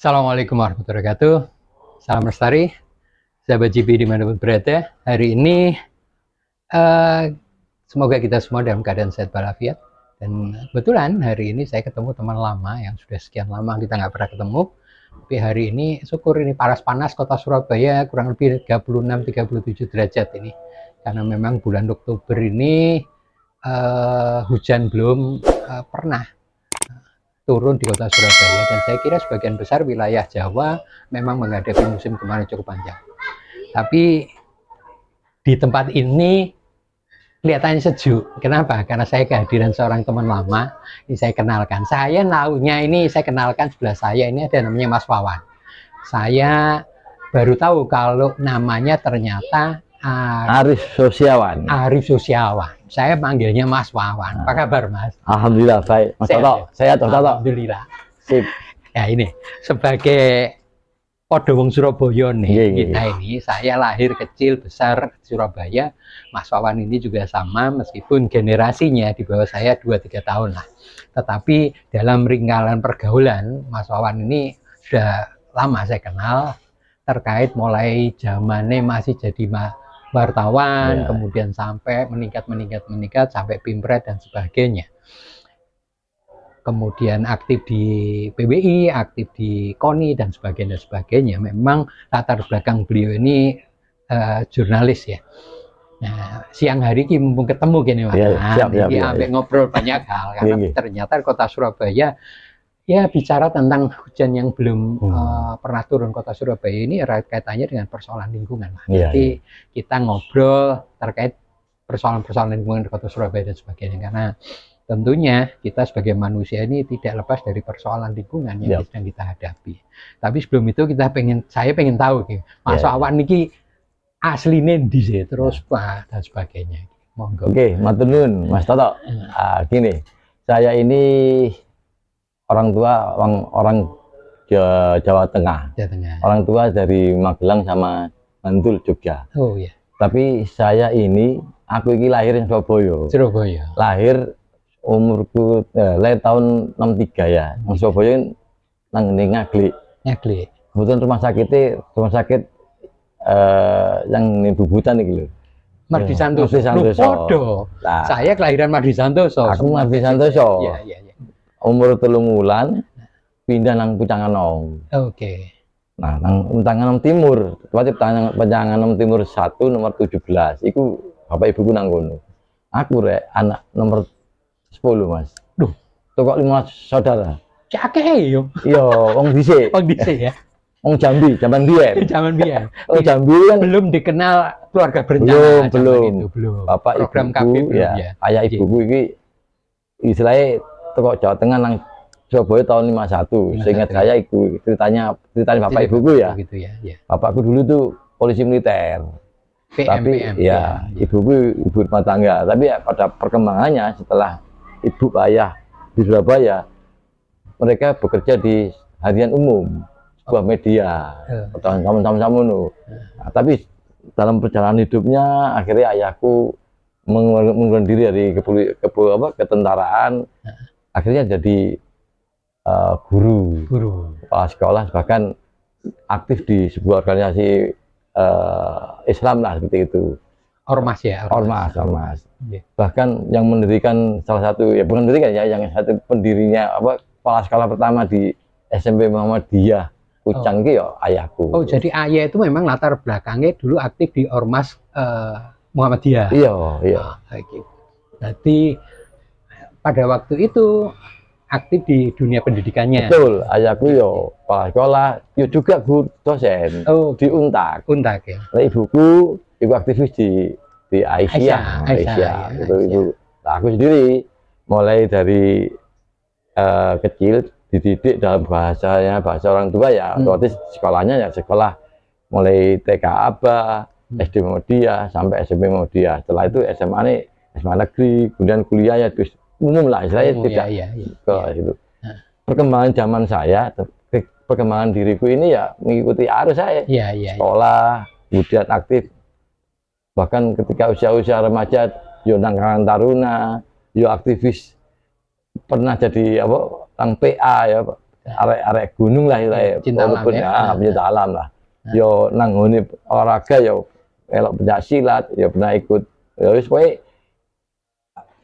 Assalamualaikum warahmatullahi wabarakatuh. Salam lestari, sahabat GP dimanapun berada. Hari ini semoga kita semua dalam keadaan sehat walafiat. Dan kebetulan hari ini saya ketemu teman lama yang sudah sekian lama kita nggak pernah ketemu. Tapi hari ini syukur ini panas-panas kota Surabaya kurang lebih 36-37 derajat ini. Karena memang bulan Oktober ini hujan belum pernah turun di kota Surabaya, dan saya kira sebagian besar wilayah Jawa memang menghadapi musim kemarau cukup panjang. Tapi di tempat ini kelihatannya sejuk. Kenapa? Karena saya kehadiran seorang teman lama. Ini saya kenalkan. Saya tahunya ini saya kenalkan sebelah saya ini ada namanya Mas Wawan. Saya baru tahu kalau namanya ternyata Arif Sosiawan. Arif Sosiawan. Saya panggilnya Mas Wawan. Apa kabar, Mas? Alhamdulillah baik. Mas Toto, saya Toto. Alhamdulillah. Sip. Ya ini sebagai podo wong Surabaya nih, kita ini saya lahir kecil besar di Surabaya. Mas Wawan ini juga sama, meskipun generasinya di bawah saya 2-3 tahun lah. Tetapi dalam lingkaran pergaulan Mas Wawan ini sudah lama saya kenal, terkait mulai zamannya masih jadi wartawan, kemudian sampai meningkat sampai Pimpret dan sebagainya. Kemudian aktif di PBI, aktif di KONI dan sebagainya. Memang latar belakang beliau ini jurnalis ya. Nah, siang hari ini mumpung ketemu gini Mas. Jadi ambek ngobrol banyak hal karena ternyata kota Surabaya ya bicara tentang hujan yang belum pernah turun kota Surabaya ini kaitannya dengan persoalan lingkungan. Jadi kita ngobrol terkait persoalan-persoalan lingkungan di kota Surabaya dan sebagainya, karena tentunya kita sebagai manusia ini tidak lepas dari persoalan lingkungan yang sedang kita hadapi. Tapi sebelum itu saya pengen tahu Mas Wawan niki aslinya di sini terus dan sebagainya. Monggo. Oke, matur nuwun Mas Toto. Gini, saya ini orang tua orang Jawa Tengah. Orang tua dari Magelang sama Bantul, Jogja. Oh iya. Tapi saya ini aku ini lahir di Surabaya. Lahir umurku lahir tahun 63 ya. Di Surabaya nang Ngaglik. Kebetulan rumah sakit yang di Bubutan iki lho. Mardi Santoso. Nah, saya kelahiran Mardi Santoso. Aku Mardi Santoso. Iya. Umur 3 bulan pindah nang Pucanganom. Oke. Nah, nang Pucanganom Timur, Pucanganom Timur 1 nomor 17. Iku bapak ibuku nang kono. Aku rek anak nomor 10, Mas. Duh, kok 5 saudara. Cakek yo. Iya, wong dhisik. Ya. Wong Jambi, zaman biyen. Oh, Jambi kan belum dikenal keluarga berencana. Belum. Bapak program ibuku ya. Ayah ibuku iki istilahnya toko Jawa Tengah nang Surabaya tahun 51. Seingat saya itu ceritanya bapak ibuku ya. Gitu ya. Bapakku dulu tuh polisi militer. Tapi ya ibuku ibu rumah tangga. Tapi ya, pada perkembangannya setelah ibu ayah di Surabaya, mereka bekerja di harian umum, sebuah media. Sama-sama nah, tapi dalam perjalanan hidupnya akhirnya ayahku mengundurkan diri dari ketentaraan. Akhirnya jadi guru kepala sekolah, bahkan aktif di sebuah organisasi Islam lah seperti itu. Ormas. Bahkan yang mendirikan salah satu bukan mendirikan ya, yang satu pendirinya kepala sekolah pertama di SMP Muhammadiyah Pucang itu ya ayahku. Oh, jadi ayah itu memang latar belakangnya dulu aktif di Ormas Muhammadiyah. Iya. Jadi pada waktu itu aktif di dunia pendidikannya. Betul, ayahku yo kepala sekolah, yo juga guru dosen di Untak ya. Nah, ibuku aktivis di Aisyah. Itu. Nah, aku sendiri mulai dari kecil dididik dalam bahasa orang tua ya, otomatis sekolahnya ya sekolah mulai TK ABA, SD Muhammadiyah sampai SMP Muhammadiyah. Setelah itu SMA nih SMA negeri, kemudian kuliah ya terus umum lah, istilahnya tidak ke itu. Perkembangan zaman saya, perkembangan diriku ini ya mengikuti arus saya. Sekolah, kemudian aktif. Bahkan ketika usia-usia remaja, yo nang Karang Taruna, yo aktivis, pernah jadi apa, tang PA ya, arek gunung lah, cinta alam ya, pencinta alam lah. Yo nang ngene olahraga, yo elok pencak silat, yo pernah ikut, yo wis kowe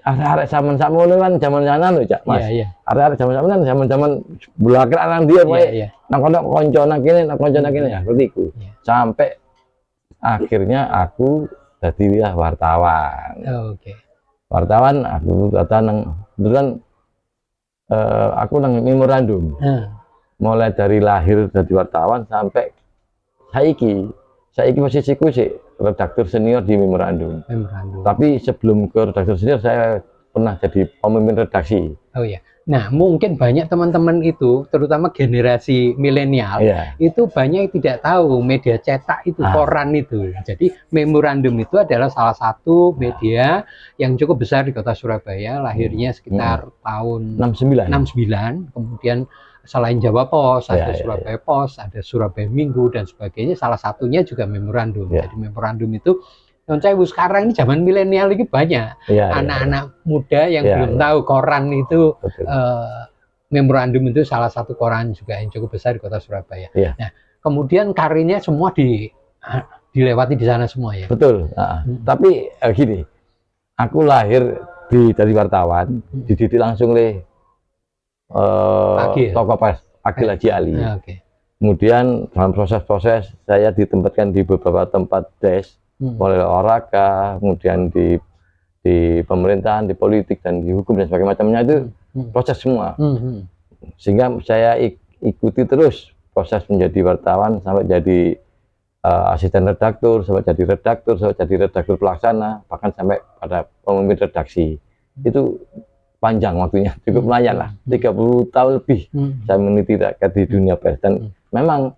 arek zaman-zaman ngono kan zaman-zaman lho Cak Mas. Arek zaman-zaman kan zaman-zaman belakang nang dia kowe nang kono kanca nang kene, nang kanca nang kene ya, seperti iku. Sampai akhirnya aku jadi wartawan. Wartawan aku datang nang kebetulan aku nang memorandum. Mulai dari lahir jadi wartawan sampai saiki posisiku sih redaktur senior di memorandum. Tapi sebelum ke redaktur senior saya pernah jadi pemimpin redaksi. Nah, mungkin banyak teman-teman itu, terutama generasi milenial, itu banyak yang tidak tahu media cetak itu, koran itu. Jadi memorandum itu adalah salah satu media yang cukup besar di kota Surabaya, lahirnya sekitar tahun 69. Kemudian selain Jawa Pos, ada Surabaya Pos, ada Surabaya Minggu dan sebagainya. Salah satunya juga memorandum. Jadi memorandum itu sekarang ini zaman milenial ini banyak anak-anak muda yang belum tahu koran itu. Memorandum itu salah satu koran juga yang cukup besar di kota Surabaya. Nah, kemudian karirnya semua dilewati di sana semua ya. Betul. Tapi gini, aku lahir dari wartawan, dididik langsung oleh tokoh Agil Haji Ali. Kemudian dalam proses-proses saya ditempatkan di beberapa tempat des, mulai olahraga, kemudian di pemerintahan, di politik dan di hukum dan sebagainya macamnya itu proses semua. Sehingga saya ikuti terus proses menjadi wartawan sampai jadi asisten redaktur, sampai jadi redaktur pelaksana, bahkan sampai pada pemimpin redaksi. Itu panjang waktunya, cukup lumayan lah, 30 tahun lebih saya meneliti di dunia pers dan memang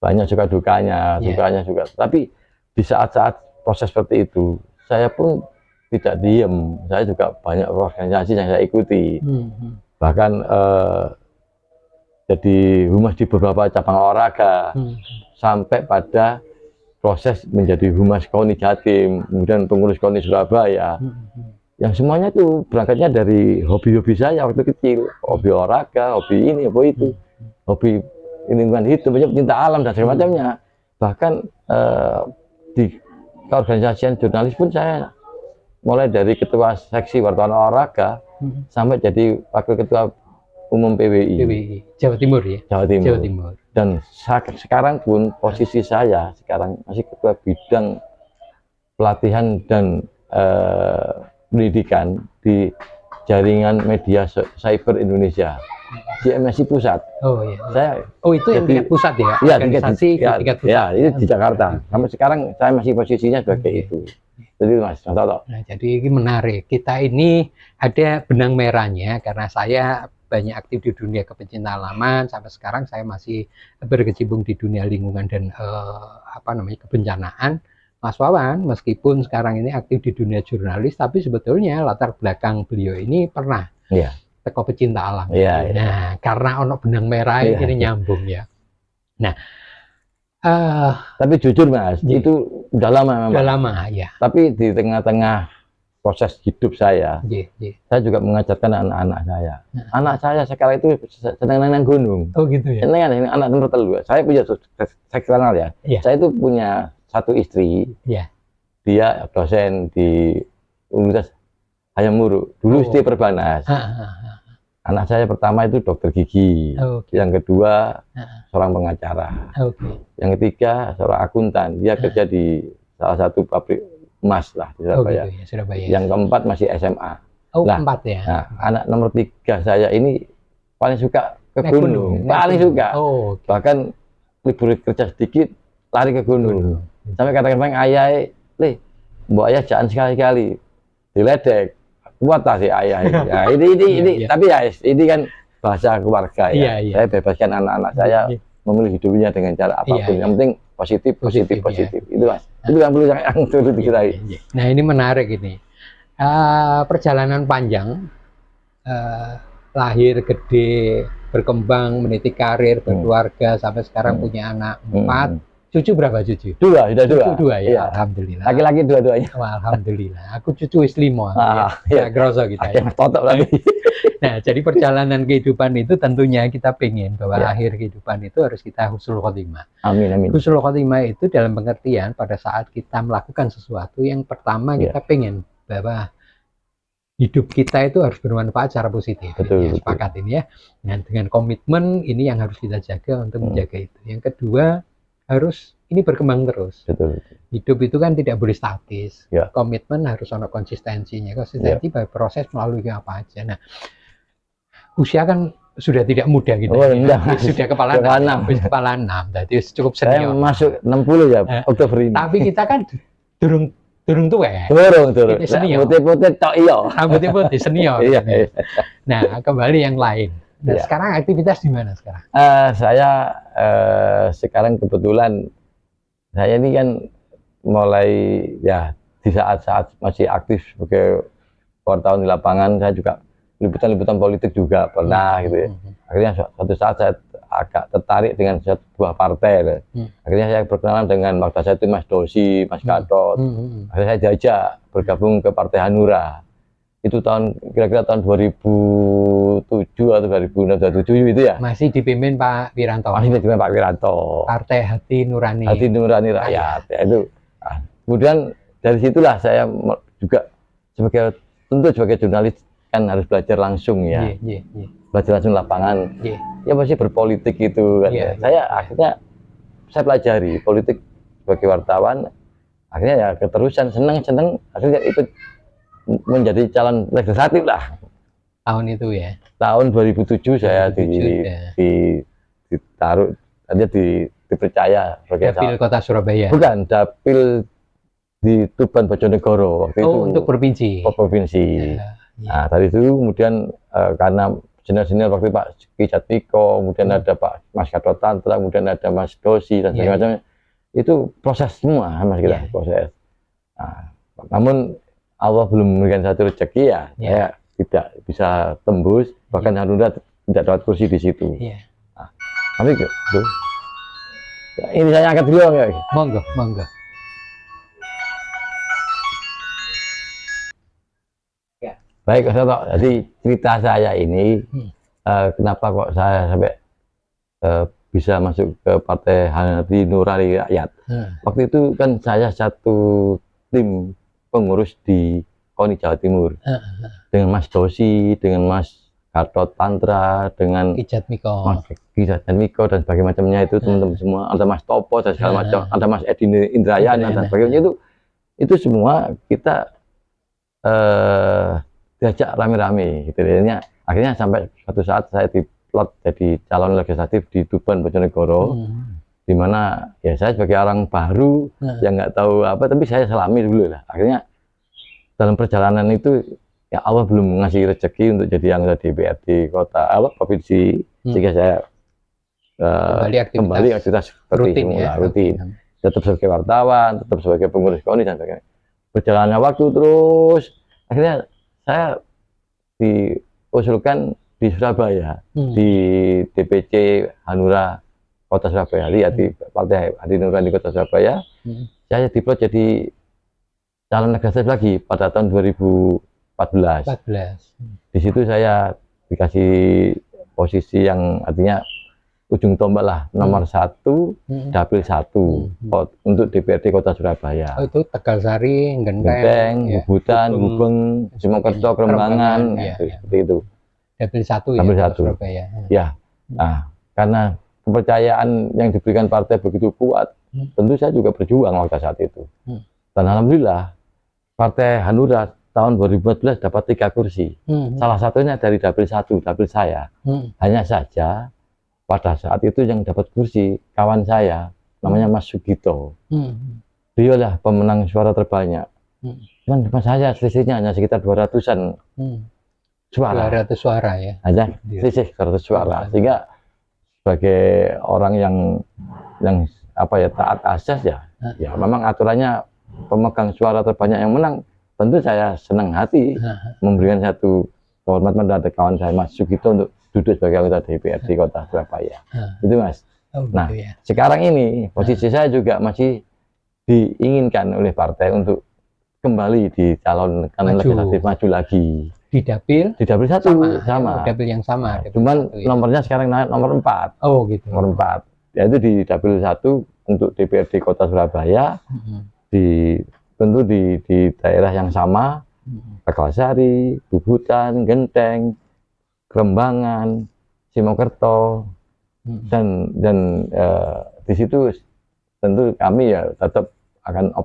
banyak suka dukanya juga. Tapi di saat-saat proses seperti itu, saya pun tidak diem. Saya juga banyak organisasi yang saya ikuti. Bahkan jadi humas di beberapa cabang olahraga, sampai pada proses menjadi humas KONI Jatim, kemudian pengurus KONI Surabaya. Yang semuanya itu berangkatnya dari hobi-hobi saya waktu kecil, hobi olahraga, hobi ini, hobi itu, hobi lingkungan hidup, pecinta alam dan segala macamnya. Bahkan di keorganisasian jurnalis pun saya mulai dari ketua seksi wartawan olahraga sampai jadi wakil ketua umum PWI. Jawa Timur ya. Jawa Timur. Dan sekarang pun posisi saya sekarang masih ketua bidang pelatihan dan pendidikan di jaringan media cyber Indonesia di MSI Pusat. Itu yang tingkat pusat ya? Iya, tingkat pusat. Ya, itu di Jakarta. Sampai sekarang saya masih posisinya sebagai itu. Jadi Mas Toto. Nah, jadi ini menarik. Kita ini ada benang merahnya karena saya banyak aktif di dunia kepencintaan halaman, sampai sekarang saya masih berkecimpung di dunia lingkungan dan kebencanaan. Mas Wawan, meskipun sekarang ini aktif di dunia jurnalis, tapi sebetulnya latar belakang beliau ini pernah teko pecinta alam. Nah, karena ono benang merah ini nyambung ya. Nah, tapi jujur Mas, itu udah lama memang. Udah lama ya. Tapi di tengah-tengah proses hidup saya juga mengajarkan anak-anak saya. Anak saya sekarang itu senang nang gunung. Oh gitu ya. Senang anak nomor 3. Saya punya, saya kenal ya. Saya itu punya satu istri. Dia dosen di Universitas Hayam Wuruk. Dulu istri Perbanas. Anak saya pertama itu dokter gigi, yang kedua seorang pengacara, yang ketiga seorang akuntan. Dia kerja di salah satu pabrik emas lah di Surabaya. Gitu ya, Surabaya. Yang keempat masih SMA. Keempat ya. Nah, anak nomor 3 saya ini paling suka ke gunung, paling suka. Bahkan libur kerja sedikit lari ke gunung. Sampai kadang-kadang ayah, mbok ayah jangan sekali-kali diledek. Kuat lah si ayah ini. Nah, ini tapi ya ini kan bahasa keluarga ya. Saya bebaskan anak-anak saya memilih hidupnya dengan cara apapun. Yang penting positif. Itu Mas. Itu yang perlu yang perlu diketahui. Nah ini menarik ini. Perjalanan panjang, lahir gede, berkembang, meniti karir, berkeluarga, sampai sekarang punya anak 4. Cucu berapa cucu? Dua, sudah dua. Cucu 2 ya, iya. Alhamdulillah. Laki-laki dua-duanya. Alhamdulillah. Aku cucu wis 5. Ya, grosso kita ya. Totok lagi. Nah, jadi perjalanan kehidupan itu tentunya kita pengen bahwa akhir kehidupan itu harus kita husnul khotimah. Amin, amin. Husnul khotimah itu dalam pengertian pada saat kita melakukan sesuatu yang pertama kita pengen bahwa hidup kita itu harus bermanfaat secara positif. Betul, sepakat ini ya. Nah, dengan komitmen ini yang harus kita jaga untuk menjaga itu. Yang kedua, harus ini berkembang terus. Betul. Hidup itu kan tidak boleh statis. Komitmen harus ada konsistensinya. Konsistensi proses melalui apa aja. Nah, usia kan sudah tidak muda gitu. Sudah kepala 6. Kepala 6. Jadi cukup senior. Saya masuk 60 ya Oktober ini. Tapi kita kan durung tua ya. Durung. Senior. Putih-putih tok iya. Putih-putih senior. Nah, kembali yang lain. Nah, sekarang aktivitas di mana sekarang? Saya sekarang kebetulan saya ini kan mulai ya di saat-saat masih aktif sebagai wartawan di lapangan, saya juga liputan-liputan politik juga pernah gitu ya. Akhirnya suatu saat saya agak tertarik dengan sebuah partai. Akhirnya saya berkenalan dengan waktu saya itu Mas Dosi, Mas Gatot. Akhirnya saya diajak bergabung ke Partai Hanura. Itu kira-kira tahun 2007 atau 2007 itu ya. Masih dipimpin Pak Wiranto. Masih dipimpin Pak Wiranto. Partai Hati Nurani. Hati Nurani Rakyat. Ya, itu. Kemudian dari situlah saya juga sebagai jurnalis kan harus belajar langsung ya. Belajar langsung lapangan. Ya pasti berpolitik itu kan. Saya akhirnya saya pelajari politik sebagai wartawan. Akhirnya ya keterusan seneng akhirnya ikut menjadi calon legislatif lah. Tahun itu ya. Tahun 2007 saya ditaruh, dipercaya sebagai Dapil Kota Surabaya. Bukan, dapil di Tuban Bojonegoro waktu itu. Untuk provinsi. Provinsi. Nah, dari itu kemudian karena senior-senior waktu Pak Ki Jatmiko, kemudian ada Pak Mas Gatot Tantra, kemudian ada Mas Dosi dan sebagainya. Itu proses semua Mas kita proses. Nah, namun Allah belum memberikan satu rezeki ya, saya tidak bisa tembus, bahkan Hanura tidak dapat kursi di situ. Nah, tapi ini saya angkat dulu ya. Monggo. Baik, jadi cerita saya ini, kenapa kok saya sampai bisa masuk ke Partai Hati Nurani Rakyat. Waktu itu kan saya satu tim pengurus di KONI Jawa Timur dengan Mas Dosi, dengan Mas Gatot Tantra, dengan Ki Jatmiko, Mas Ki Jatmiko dan sebagainya macamnya itu teman-teman semua, ada Mas Topo dan segala macam, ada Mas Edi Indrayana dan sebagainya itu semua kita diajak rame-rame gitu. Akhirnya sampai suatu saat saya diplot jadi calon legislatif di Tuban Bojonegoro. Di mana ya saya sebagai orang baru yang nggak tahu apa, tapi saya selami dulu lah. Akhirnya dalam perjalanan itu ya Allah belum ngasih rezeki untuk jadi anggota DPRD kota provinsi, sehingga saya kembali aktivitas seperti semula, rutin. Tetap sebagai wartawan, tetap sebagai pengurus KONI dan sebagainya. Berjalannya waktu terus, akhirnya saya diusulkan di Surabaya, di DPC Hanura Kota Surabaya, di Partai Hati Nurani Kota Surabaya. Saya diplot jadi calon legislatif lagi pada tahun 2014. Di situ saya dikasih posisi yang artinya ujung tombak lah, nomor 1, dapil 1 untuk DPRD Kota Surabaya. Itu Tegalsari, Genteng, Bubutan, Gubeng, Simokerto, Kerembangan, seperti itu. Dapil 1 ya, Kota Surabaya. Ya, nah, karena kepercayaan yang diberikan partai begitu kuat, tentu saya juga berjuang waktu saat itu. Dan alhamdulillah Partai Hanura tahun 2014 dapat 3 kursi. Salah satunya dari dapil 1, dapil saya. Hanya saja pada saat itu yang dapat kursi kawan saya, namanya Mas Sugito. Beliau lah pemenang suara terbanyak. Cuman saya selisihnya hanya sekitar 200-an suara. 200 suara ya. Hanya selisih 200 suara. Sehingga sebagai orang yang apa ya, taat asas ya, ya memang aturannya pemegang suara terbanyak yang menang. Tentu saya senang hati memberikan satu kehormatan pada kawan saya Mas Sugito untuk duduk sebagai anggota DPRD Kota Surabaya. Itu Mas. Nah, sekarang ini posisi saya juga masih diinginkan oleh partai untuk kembali dicalonkan legislatif maju lagi. Di dapil 1 sama. Dapil yang sama. Cuman nomornya sekarang naik nomor 4. Oh gitu. Nomor 4. Yaitu di dapil 1 untuk DPRD Kota Surabaya. Tentu di daerah yang sama, Tegalsari, Bubutan, Genteng, Kerembangan, Simokerto, dan di situ tentu kami ya tetap akan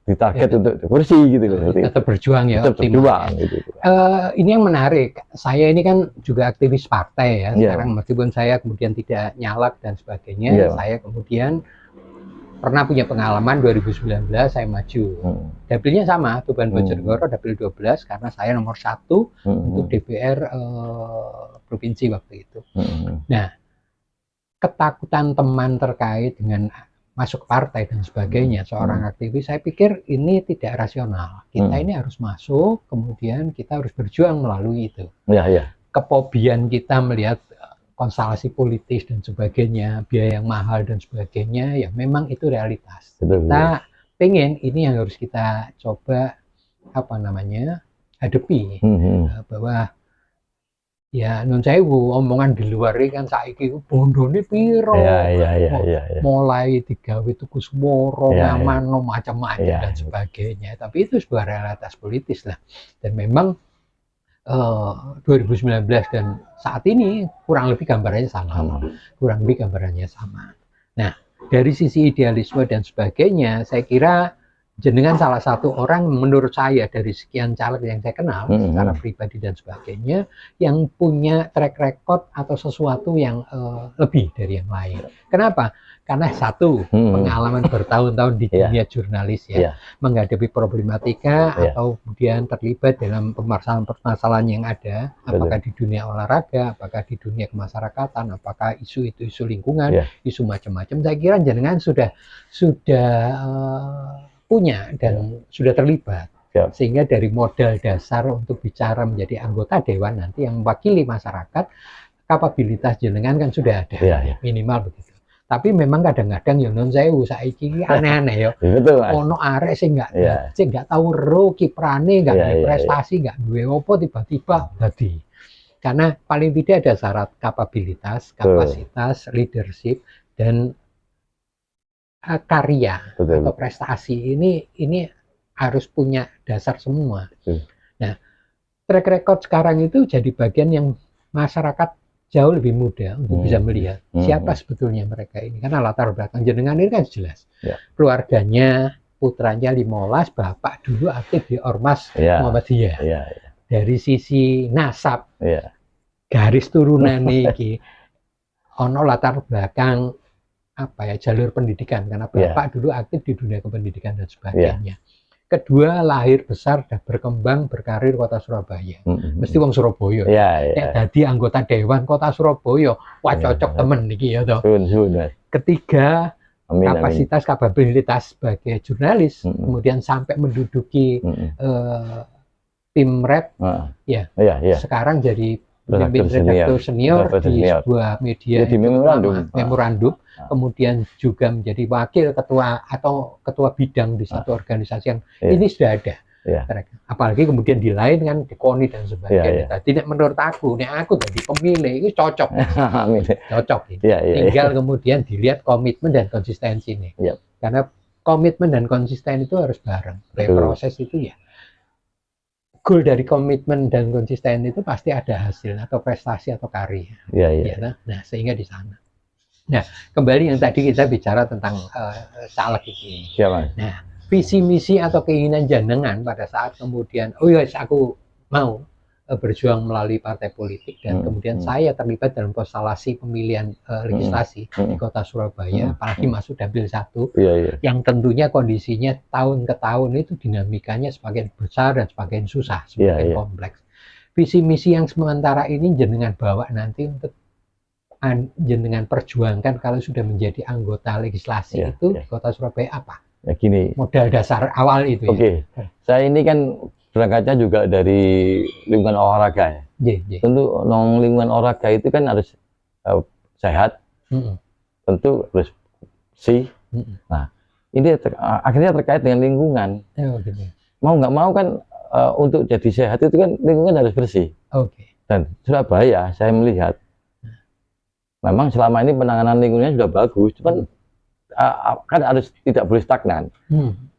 ditarget untuk kursi gitu loh. Tetap berjuang ya. Tetap berjuang gitu. Ini yang menarik. Saya ini kan juga aktivis partai ya. Sekarang meskipun saya kemudian tidak nyalek dan sebagainya, saya kemudian pernah punya pengalaman 2019 saya maju. Dapilnya sama, Tuban Bojonegoro dapil 12 karena saya nomor 1 untuk DPR provinsi waktu itu. Nah, ketakutan teman terkait dengan masuk partai dan sebagainya, seorang aktivis, saya pikir ini tidak rasional. Kita ini harus masuk, kemudian kita harus berjuang melalui itu. Kepobian kita melihat konstelasi politis dan sebagainya, biaya yang mahal dan sebagainya, ya memang itu realitas. Kita pengen ini yang harus kita coba hadapi, bahwa ya nun sewu omongan di luar ini kan saiki bondone piro, mulai digawe tuku swara, ngamano macam-macam dan sebagainya. Tapi itu sebuah realitas politis lah. Dan memang 2019 dan saat ini kurang lebih gambarannya sama. Nah, dari sisi idealisme dan sebagainya, saya kira jenengan salah satu orang menurut saya dari sekian caleg yang saya kenal secara pribadi dan sebagainya yang punya track record atau sesuatu yang lebih dari yang lain. Kenapa? Karena satu, pengalaman bertahun-tahun di dunia jurnalis menghadapi problematika atau kemudian terlibat dalam permasalahan yang ada, apakah di dunia olahraga, apakah di dunia kemasyarakatan, apakah isu lingkungan, isu macam-macam. Saya kira jenengan sudah punya dan sudah terlibat, sehingga dari modal dasar untuk bicara menjadi anggota dewan nanti yang mewakili masyarakat, kapabilitas jenengan kan sudah ada, minimal begitu. Tapi memang kadang-kadang ya non sewu saiki aneh-aneh ya. Ono arek sing nggak tahu ro kiprane, nggak ada prestasi, nggak duwe opo tiba-tiba dadi. Karena paling tidak ada syarat kapabilitas, kapasitas, leadership dan karya atau prestasi ini harus punya dasar semua. Nah, track record sekarang itu jadi bagian yang masyarakat jauh lebih mudah untuk bisa melihat siapa sebetulnya mereka ini. Karena latar belakang jenengan ini kan jelas. Keluarganya, putranya 15, bapak dulu aktif di Ormas Muhammadiyah. Dari sisi nasab, garis turunan ini, ono latar belakang jalur pendidikan, karena bapak dulu aktif di dunia kependidikan dan sebagainya. Kedua, lahir besar dan berkembang berkarir Kota Surabaya. Mesti wong Surabaya. Jadi anggota dewan Kota Surabaya, wah cocok temen niki ya toh. Ketiga, kapasitas kapabilitas sebagai jurnalis, kemudian sampai menduduki tim rep, sekarang jadi pemimpin redaktur senior di sebuah media di memorandum, kemudian juga menjadi wakil ketua atau ketua bidang di satu organisasi yang ini sudah ada. Apalagi kemudian di lain kan di KONI dan sebagainya. Tidak menurut aku, aku jadi pemilih ini cocok, cocok. Tinggal kemudian dilihat komitmen dan konsistensi nih. Karena komitmen dan konsisten itu harus bareng. Proses itu ya. Goal dari komitmen dan konsisten itu pasti ada hasil atau prestasi atau karya. Nah, sehingga di sana. Nah, kembali yang tadi kita bicara tentang caleg ini. Nah, visi misi atau keinginan jenengan pada saat kemudian, aku mau berjuang melalui partai politik dan kemudian saya terlibat dalam konstelasi pemilihan legislasi di Kota Surabaya, apalagi masuk dapil 1, yang tentunya kondisinya tahun ke tahun itu dinamikanya semakin besar dan semakin susah, semakin kompleks. visi misi yang sementara ini jenengan bawa nanti untuk jenengan perjuangkan kalau sudah menjadi anggota legislasi itu di Kota Surabaya apa? Ya gini. Modal dasar awal itu ya. Saya ini kan berangkatnya juga dari lingkungan olahraga ya. Tentu lingkungan olahraga itu kan harus sehat, tentu harus bersih. Nah, ini akhirnya terkait dengan lingkungan. Mau nggak mau kan untuk jadi sehat itu kan lingkungan harus bersih. Dan Surabaya saya melihat memang selama ini penanganan lingkungannya sudah bagus, cuman kan harus tidak boleh stagnan.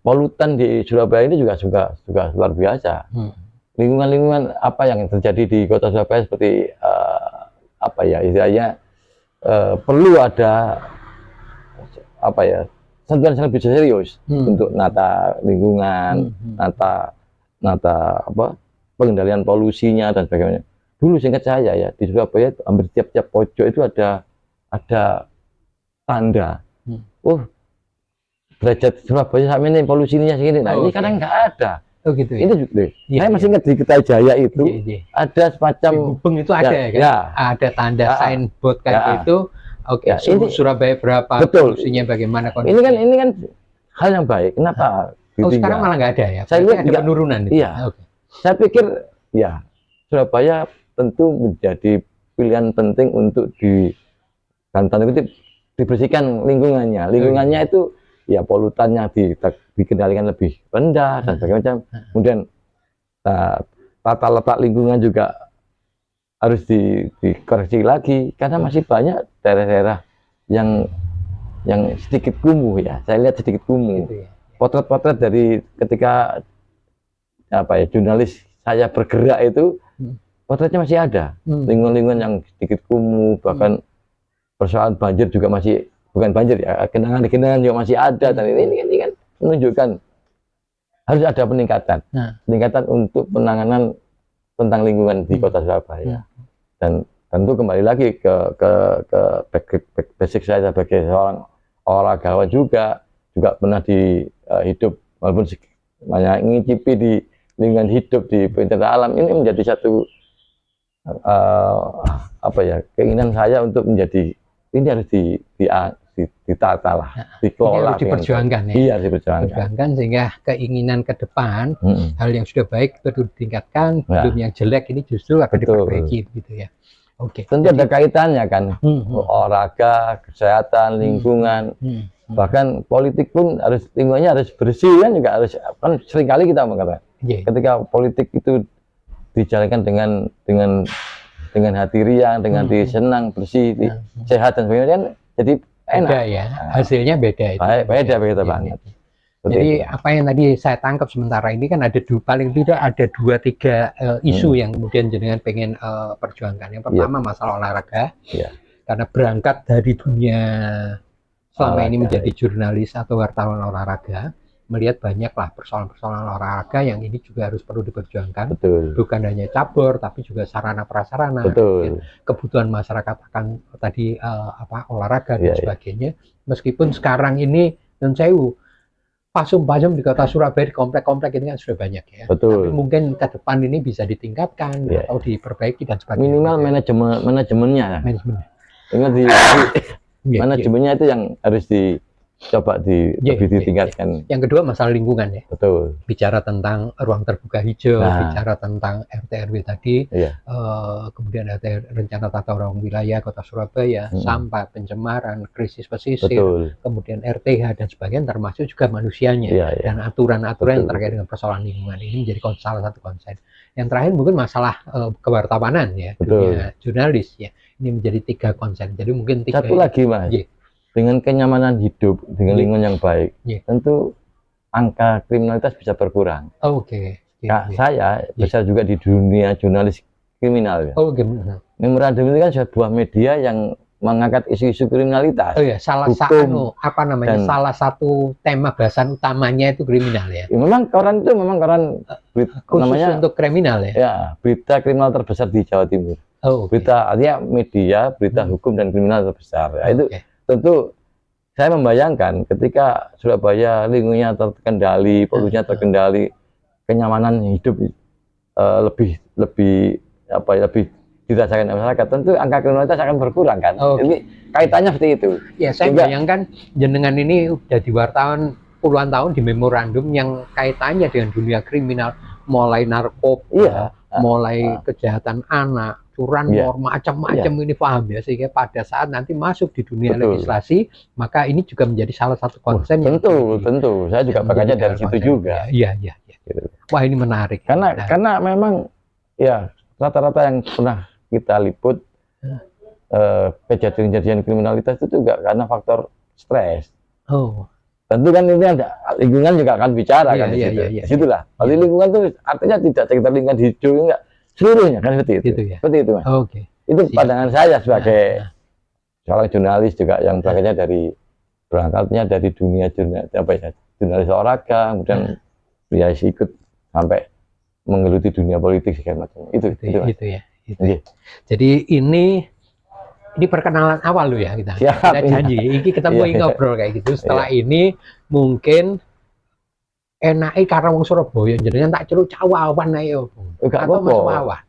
Polutan di Surabaya ini juga luar biasa. Lingkungan apa yang terjadi di Kota Surabaya seperti apa ya istilahnya perlu ada apa ya sentuhan yang lebih serius untuk nata lingkungan, nata apa pengendalian polusinya dan sebagainya. Dulu seingat saya ya di Surabaya hampir tiap-tiap pojok itu ada tanda. Derajat Surabaya sama ini polusinya segini. Nah ini kadang nggak ada. Ya? Ini juga. Saya masih ingat di Kertajaya itu ada semacam Gubeng itu ada ya, kan? Ada tanda signboard kayak gitu. Ini Surabaya berapa, polusinya bagaimana kondisi. Ini kan hal yang baik. Kenapa? Sekarang malah nggak ada ya? Saya lihat ada penurunan. Iya. Saya pikir ya Surabaya tentu menjadi pilihan penting untuk dibersihkan lingkungannya. Lingkungannya itu ya polutannya dikendalikan lebih rendah dan sebagainya. Kemudian tata letak lingkungan juga harus dikoreksi lagi karena masih banyak daerah-daerah yang sedikit kumuh ya. Saya lihat sedikit kumuh. Potret-potret dari ketika apa ya jurnalis saya bergerak itu potretnya masih ada. Lingkungan-lingkungan yang sedikit kumuh, bahkan persoalan banjir juga masih bukan banjir ya, genangan juga masih ada. Dan ini kan menunjukkan harus ada peningkatan untuk penanganan tentang lingkungan di Kota Surabaya. Dan tentu kembali lagi ke basic saya sebagai seorang olahragawan juga pernah hidup walaupun banyak ngicipi di lingkungan hidup di bencana alam. Ini menjadi satu apa ya keinginan saya untuk menjadi ini harus ditata lah, dikelola, harus diperjuangkan ya. Iya, diperjuangkan sehingga keinginan ke depan hal yang sudah baik itu ditingkatkan, belum yang jelek ini justru akan diperbaiki gitu ya. Tentu ada kaitannya kan, olahraga, kesehatan, lingkungan, bahkan politik pun harus lingkungannya harus bersih kan juga harus kan seringkali kita mengatakan ketika politik itu dijalankan dengan hati riang, dengan hati senang, bersih, sehat dan sebagainya kan jadi enak. Beda ya, hasilnya beda itu. Beda banget. Jadi apa yang tadi saya tangkap sementara ini kan ada paling tidak ada 2-3 isu yang kemudian jenengan pengen perjuangkan. Yang pertama masalah olahraga, karena berangkat dari dunia selama ini menjadi jurnalis atau wartawan olahraga, melihat banyaklah persoalan-persoalan olahraga yang ini juga harus perlu diperjuangkan. Bukan hanya cabur tapi juga sarana prasarana, kebutuhan masyarakat akan tadi olahraga dan sebagainya. Meskipun sekarang ini dan pasum-pasum di Kota Surabaya di komplek-komplek ini kan sudah banyak ya. Tapi mungkin ke depan ini bisa ditingkatkan atau diperbaiki dan sebagainya. Minimal manajemennya. Manajemennya itu yang harus coba lebih ditingkatkan. Yang kedua masalah lingkungan ya. Betul. Bicara tentang ruang terbuka hijau, bicara tentang RT/RW tadi, kemudian ada rencana tata ruang wilayah Kota Surabaya, sampah, pencemaran, krisis pesisir, kemudian RTH dan sebagainya, termasuk juga manusianya dan aturan-aturan yang terkait dengan persoalan lingkungan ini menjadi salah satu konsen. Yang terakhir mungkin masalah kewartawanan ya, dunia jurnalis ya. Ini menjadi 3 konsen. Jadi mungkin 3 satu lagi Mas. Dengan kenyamanan hidup, dengan lingkungan yang baik, tentu angka kriminalitas bisa berkurang. Saya besar juga di dunia jurnalis kriminal. Memorandum itu kan sebuah media yang mengangkat isu-isu kriminalitas. Salah satu tema bahasan utamanya itu kriminal ya. Memang koran itu khusus namanya untuk kriminal ya. Ya, berita kriminal terbesar di Jawa Timur. Berita artinya media, berita hukum dan kriminal terbesar. Itu tentu saya membayangkan ketika Surabaya lingkungannya terkendali, polusinya terkendali, kenyamanan hidup lebih apa ya, lebih dirasakan masyarakat, tentu angka kriminalitas akan berkurang kan. Ini kaitannya seperti itu. Ya, saya bayangkan jenengan ini udah di wartawan puluhan tahun di memorandum yang kaitannya dengan dunia kriminal, mulai narkoba, mulai kejahatan anak, curanmor, macam-macam ini paham ya, sehingga pada saat nanti masuk di dunia legislasi, maka ini juga menjadi salah satu konsen. Tentu, saya juga bagiannya dari situ juga. Iya. Gitu. Wah, ini menarik. Karena memang ya rata-rata yang pernah kita liput kejadian-kejadian kriminalitas itu juga karena faktor stres. Tentu kan ini ada lingkungan juga akan bicara kan di situ. Disitulah. Kalau lingkungan itu artinya tidak sekitar lingkungan hidup, enggak seluruhnya kan seperti itu. Seperti itu, Mas. Itu pandangan saya sebagai seorang jurnalis juga yang berangkatnya dari dunia jurnalis olahraga, kemudian dia ikut sampai menggeluti dunia politik segala macam. Itu ya. Jadi ini perkenalan awal lo ya kita. Kita janji, ini ketemu ngobrol kayak gitu. Setelah ini mungkin enaknya karena wong Surabaya jenengan tak celuk cawawan ayo. Atau Mas Wawan.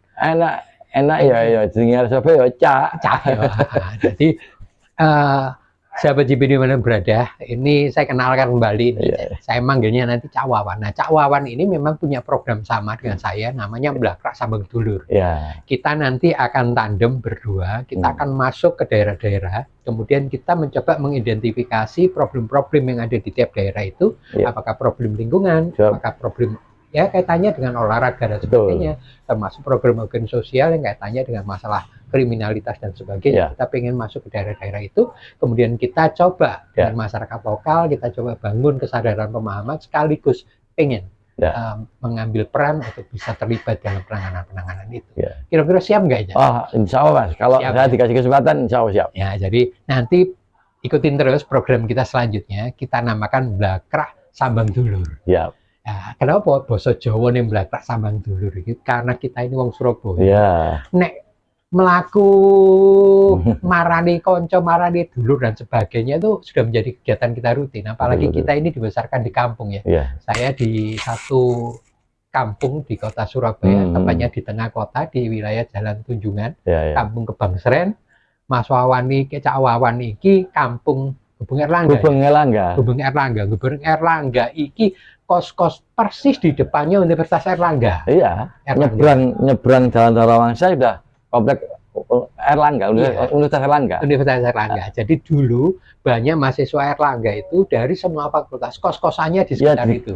Enak ya jenengan Surabaya cak. Jadi sahabat JB di mana berada, ini saya kenalkan kembali. Saya manggilnya nanti Cak Wawan. Nah, Cak Wawan ini memang punya program sama dengan saya, namanya Blakrak Sambang Dulur. Kita nanti akan tandem berdua, kita akan masuk ke daerah-daerah, kemudian kita mencoba mengidentifikasi problem-problem yang ada di tiap daerah itu, apakah problem lingkungan, apakah problem ya kaitannya dengan olahraga dan sebagainya, termasuk program-program sosial yang kaitannya dengan masalah kriminalitas dan sebagainya. Kita pengen masuk ke daerah-daerah itu, kemudian kita coba dengan masyarakat lokal, kita coba bangun kesadaran pemahaman, sekaligus pengen mengambil peran untuk bisa terlibat dalam penanganan itu. Kira-kira siap nggak ya? Insya Allah, Mas. Kalau saya dikasih kesempatan, insya Allah siap. Ya, jadi nanti ikutin terus program kita selanjutnya, kita namakan Blakrak Sambang Dulur. Nah, kenapa basa Jawa nih Blakrak Sambang Dulur itu? Karena kita ini wong Surabaya. Nek melaku marani konco, marani dulur dan sebagainya itu sudah menjadi kegiatan kita rutin. Apalagi kita ini dibesarkan di kampung ya. Saya di satu kampung di kota Surabaya, tepatnya di tengah kota di wilayah Jalan Tunjungan, Kampung Kebangsren. Mas Wawan iki, Cak Wawan iki kampung Gubeng Erlangga. Gubeng Erlangga iki kos-kos persis di depannya Universitas Erlangga. Nyebrang Jalan Darawangsa sudah komplek Erlangga, Universitas Erlangga. Jadi dulu banyak mahasiswa Erlangga itu dari semua fakultas, kos-kosannya di sekitar itu.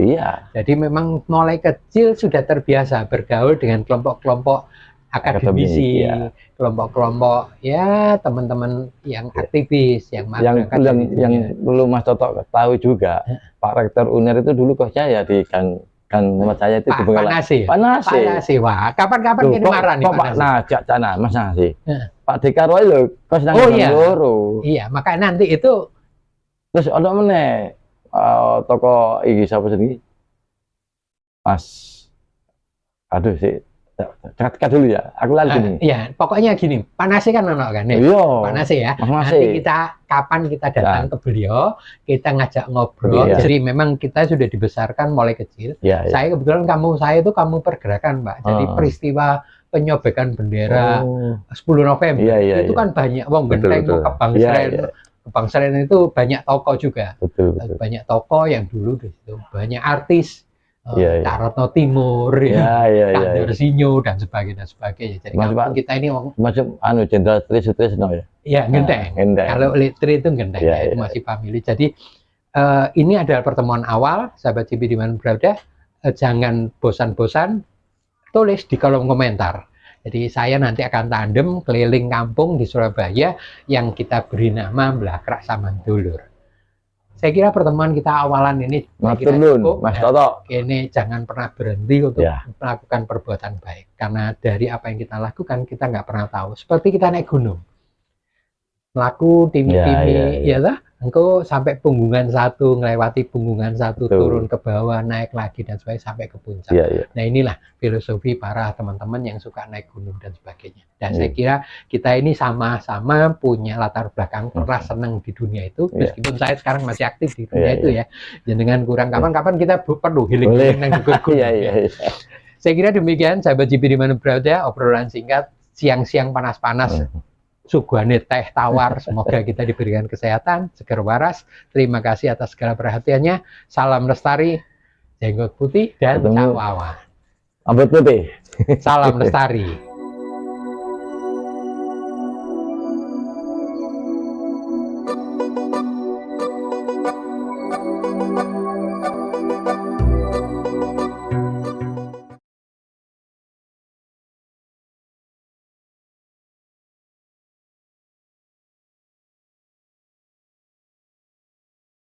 Jadi memang mulai kecil sudah terbiasa bergaul dengan kelompok-kelompok akademisi, kelompok-kelompok ya teman-teman yang aktivis, yang perlu Mas Toto tahu juga, Pak Rektor UNER itu dulu kosnya ya di Gang tempat saya itu Panasi. Wah, kapan-kapan ini marah nih Pak Mas Nasi. Pak Dekarwo lho, kos nang loro. Iya, makanya nanti itu terus ono meneh toko iki sapa jenenge? Mas. Aduh sih. Catat dulu ya, aku lali gini. Iya, pokoknya gini, Panasi kan ono kan ya. Panasi ya. Nanti kapan kita datang ke beliau, kita ngajak ngobrol. Jadi memang kita sudah dibesarkan mulai kecil. Saya kebetulan kampung saya itu kampung pergerakan, Mbak. Jadi peristiwa penyobekan bendera 10 November itu kan banyak wong genteng, Kebangsren. Kebangsren itu banyak toko juga. Banyak toko yang dulu di situ, banyak artis. Carotno Timur, Kandur Sinyo dan sebagainya. Jadi kita ini macam Jenderal Trisutrisno ya. Iya, genteng. Kalau Litri itu genteng itu masih family. Jadi ini adalah pertemuan awal, sahabat CB di mana berada. Jangan bosan-bosan tulis di kolom komentar. Jadi saya nanti akan tandem keliling kampung di Surabaya yang kita beri nama Blakrak Sambang Dulur. Saya kira pertemuan kita awalan ini cukup. Mas Toto. Ini jangan pernah berhenti untuk melakukan perbuatan baik. Karena dari apa yang kita lakukan, kita nggak pernah tahu. Seperti kita naik gunung. Melaku, timi-timi, ya lah. Engkau sampai punggungan satu, ngelewati punggungan satu, turun ke bawah, naik lagi, dan sebagainya, sampai ke puncak. Nah inilah filosofi para teman-teman yang suka naik gunung dan sebagainya. Dan saya kira kita ini sama-sama punya latar belakang, pernah senang di dunia itu, meskipun saya sekarang masih aktif di dunia itu ya. Jangan kurang, kapan-kapan kita perlu healing-healing gunung. Saya kira demikian, sahabat JB di mana berada, obrolan singkat, siang-siang panas-panas, suguhane teh tawar, semoga kita diberikan kesehatan, segar waras. Terima kasih atas segala perhatiannya. Salam lestari, jenggot putih, dan cawawa. Rambut putih. Salam lestari.